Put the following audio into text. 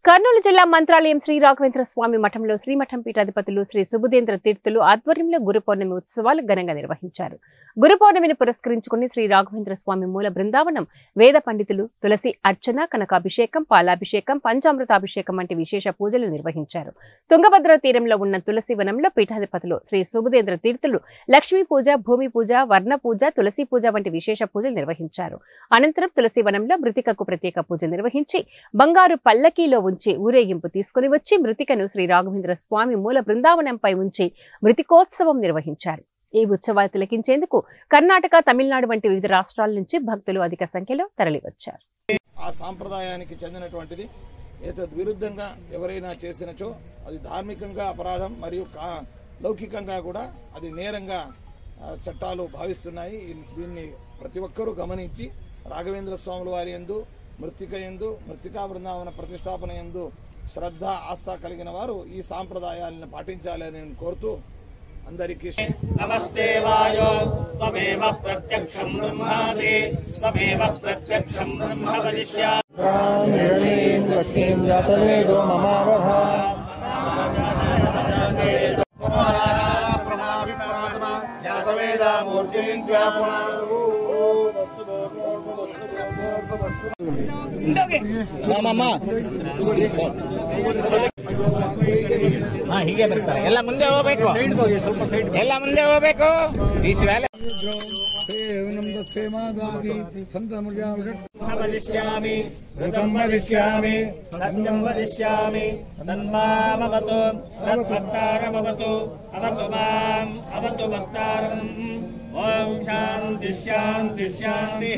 కర్నూలు జిల్లా మంత్రాలయం శ్రీ రాఘవేంద్ర స్వామి మఠంలో శ్రీమఠం పీఠాధిపతులు శ్రీ సుబుధేంద్ర తీర్థులు ఆధ్వర్యంలో గురు పౌర్ణమి ఉత్సవాలు ఘనంగా నిర్వహించారు. గురు పౌర్ణమిని పురస్కరించుకుని శ్రీ రాఘవేంద్ర స్వామి మూల బృందావనం వేద పండితులు తులసి అర్చన, కనకాభిషేకం, పాలాభిషేకం, పంచామృతాభిషేకం వంటి విశేష పూజలు నిర్వహించారు. తుంగభద్ర తీరంలో ఉన్న తులసి వనంలో పీఠాధిపతులు శ్రీ సుబుధేంద్ర తీర్థులు లక్ష్మీ పూజ, భూమి పూజ, వర్ణ పూజ, తులసి పూజ వంటి విశేష పూజలు నిర్వహించారు. అనంతరం తులసి వనంలో మృతికకు ప్రత్యేక పూజ నిర్వహించి బంగారు పల్లకీలో ఉంచి ఊరేగింపు తీసుకుని వచ్చి మృతికను శ్రీ రాఘవేంద్ర స్వామి మూల బృందావనంపై ఉంచి మృతికోత్సవం నిర్వహించారు. ఈ ఉత్సవాలు తిలకించేందుకు కర్ణాటక, తమిళనాడు వంటి వివిధ రాష్ట్రాల నుంచి భక్తులు అధిక సంఖ్యలో తరలివచ్చారు. ఆ సాంప్రదాయానికి చెందినటువంటిది. ఏతద్ విరుద్ధంగా ఎవరైనా చేసినచో అది ధార్మికంగా అపరాధం మరియు లౌకికంగా కూడా అది నేరంగా చట్టాలు భావిస్తున్నాయి. దీన్ని ప్రతి ఒక్కరూ గమనించి రాఘవేంద్ర స్వాముల వారి యందు, మృతిక యందు, మృతికా బృందావన ప్రతిష్టాపన యందు శ్రద్ధ, ఆస్థ కలిగిన వారు ఈ సాంప్రదాయాలను పాటించాలని కోరుతూ అందరికీ నమస్తే వాయో త్వమేవ ప్రత్యక్షం బ్రహ్మాసి త్వమేవ ప్రత్యక్షం బ్రహ్మ వదిష్యామి లక్ష్మీం జాతవేదో మమావహ జాతవేదా మూర్తింత్యా పునరు ಹೀಗೆ ಬರ್ತಾರೆ. ಎಲ್ಲ ಮುಂದೆ ಹೋಗ್ಬೇಕು, ಎಲ್ಲ ಮುಂದೆ ಹೋಗ್ಬೇಕು. ವದಿಷ್ಯಾಮಿ ಋತಂ ವದಿಷ್ಯಾಮಿ ಸತ್ಯಂ ವದಿಷ್ಯಾಮಿ ತನ್ಮಾಮವತು ತದ್ಭಕ್ತಾರಮವತು ಅವತು ಮಾಂ ಅವತು ಭಕ್ತಾರಂ. ಓಂ ಶಾಂತಿ ಶಾಂತಿ ಶಾಂತಿ.